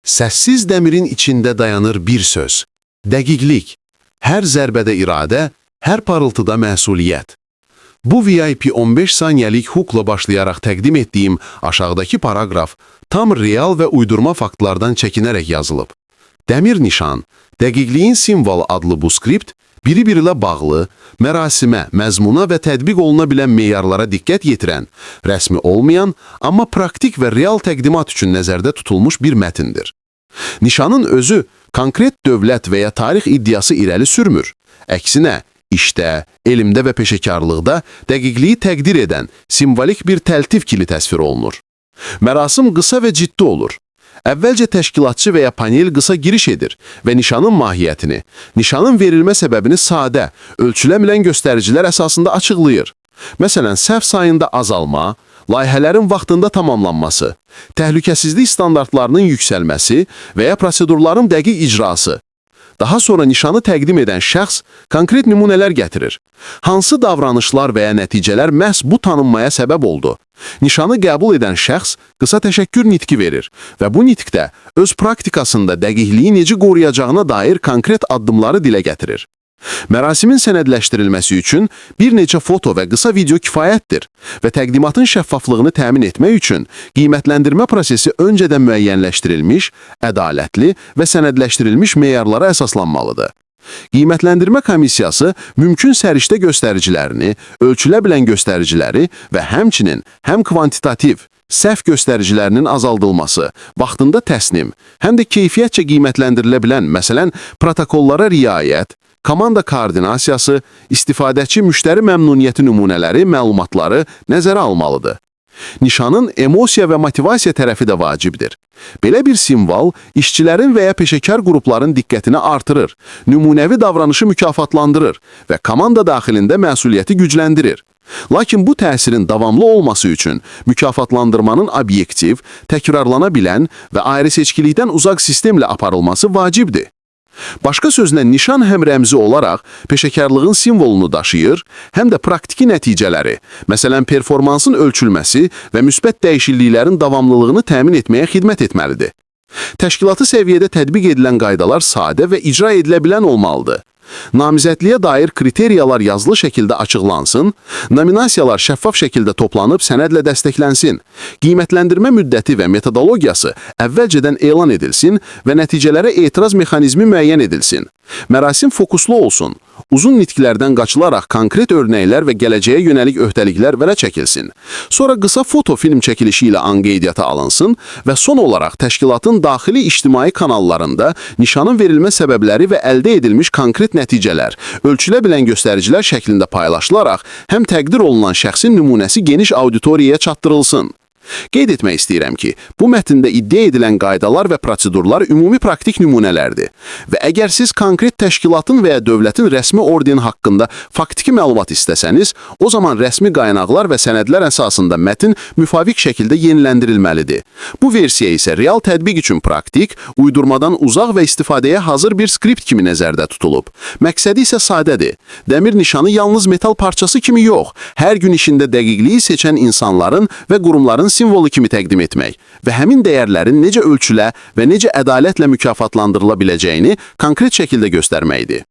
Səssiz dəmirin içində dayanır bir söz. Dəqiqlik. Hər zərbədə iradə, hər parıltıda məsuliyyət. Bu VIP 15 saniyəlik hukla başlayaraq təqdim etdiyim aşağıdakı paragraf tam real və uydurma faktlardan çəkinərək yazılıb. Dəmir nişan, dəqiqliyin simvolu adlı bu skript biri-biri ilə bağlı, mərasimə, məzmuna və tətbiq oluna bilən meyarlara diqqət yetirən, rəsmi olmayan, amma praktik və real təqdimat üçün nəzərdə tutulmuş bir mətindir. Nişanın özü konkret dövlət və ya tarix iddiası irəli sürmür. Əksinə, işdə, elmdə və peşəkarlıqda dəqiqliyi təqdir edən simvolik bir təltif kimi təsvir olunur. Mərasim qısa və ciddi olur. Əvvəlcə təşkilatçı və ya panel qısa giriş edir və nişanın mahiyyətini, nişanın verilmə səbəbini sadə, ölçüləmilən göstəricilər əsasında açıqlayır. Məsələn, səhv sayında azalma, layihələrin vaxtında tamamlanması, təhlükəsizlik standartlarının yüksəlməsi və ya prosedurların dəqiq icrası. Daha sonra nişanı təqdim edən şəxs konkret nümunələr gətirir. Hansı davranışlar və ya nəticələr məhz bu tanınmaya səbəb oldu? Nişanı qəbul edən şəxs qısa təşəkkür nitqi verir və bu nitqdə öz praktikasında dəqiqliyi necə qoruyacağına dair konkret addımları dilə gətirir. Mərasimin sənədləşdirilməsi üçün bir neçə foto və qısa video kifayətdir və təqdimatın şəffaflığını təmin etmək üçün qiymətləndirmə prosesi öncədən müəyyənləşdirilmiş, ədalətli və sənədləşdirilmiş meyarlara əsaslanmalıdır. Qiymətləndirmə komissiyası mümkün səriştə göstəricilərini, ölçülə bilən göstəriciləri və həmçinin həm kvantitativ, səhv göstəricilərinin azaldılması, vaxtında təsnim, həm də keyfiyyətcə qiymətləndirilə bilən, məsələn, protokollara riayət, komanda koordinasiyası, istifadəçi müştəri məmnuniyyəti nümunələri, məlumatları nəzərə almalıdır. Nişanın emosiya və motivasiya tərəfi də vacibdir. Belə bir simvol işçilərin və ya peşəkar qrupların diqqətini artırır, nümunəvi davranışı mükafatlandırır və komanda daxilində məsuliyyəti gücləndirir. Lakin bu təsirin davamlı olması üçün mükafatlandırmanın obyektiv, təkrarlana bilən və ayrı-seçkilikdən uzaq sistemlə aparılması vacibdir. Başqa sözlə, nişan həm rəmzi olaraq peşəkarlığın simvolunu daşıyır, həm də praktiki nəticələri, məsələn, performansın ölçülməsi və müsbət dəyişikliklərin davamlılığını təmin etməyə xidmət etməlidir. Təşkilatı səviyyədə tətbiq edilən qaydalar sadə və icra edilə bilən olmalıdır. Namizədliyə dair kriteriyalar yazılı şəkildə açıqlansın, nominasiyalar şəffaf şəkildə toplanıb sənədlə dəstəklənsin, qiymətləndirmə müddəti və metodologiyası əvvəlcədən elan edilsin və nəticələrə etiraz mexanizmi müəyyən edilsin. Mərasim fokuslu olsun, uzun nitqlərdən qaçılaraq konkret örnəklər və gələcəyə yönəlik öhdəliklər vərə çəkilsin. Sonra qısa foto-film çəkilişi ilə anqeydiyyata alınsın və son olaraq təşkilatın daxili ictimai kanallarında nişanın verilmə səbəbləri və əldə edilmiş konkret nəticələr, ölçülə bilən göstəricilər şəklində paylaşılaraq həm təqdir olunan şəxsin nümunəsi geniş auditoriyaya çatdırılsın. Qeyd etmək istəyirəm ki, bu mətndə iddia edilən qaydalar və prosedurlar ümumi praktik nümunələrdir və əgər siz konkret təşkilatın və ya dövlətin rəsmi ordeni haqqında faktiki məlumat istəsəniz, o zaman rəsmi qaynaqlar və sənədlər əsasında mətin müvafiq şəkildə yeniləndirilməlidir. Bu versiya isə real tətbiq üçün praktik, uydurmadan uzaq və istifadəyə hazır bir skript kimi nəzərdə tutulub. Məqsədi isə sadədir. Dəmir nişanı yalnız metal parçası kimi yox, hər gün işində dəqiqliyi seçən insanların və qurumların simvolu kimi təqdim etmək və həmin dəyərlərin necə ölçülə və necə ədalətlə mükafatlandırıla biləcəyini konkret şəkildə göstərməkdir.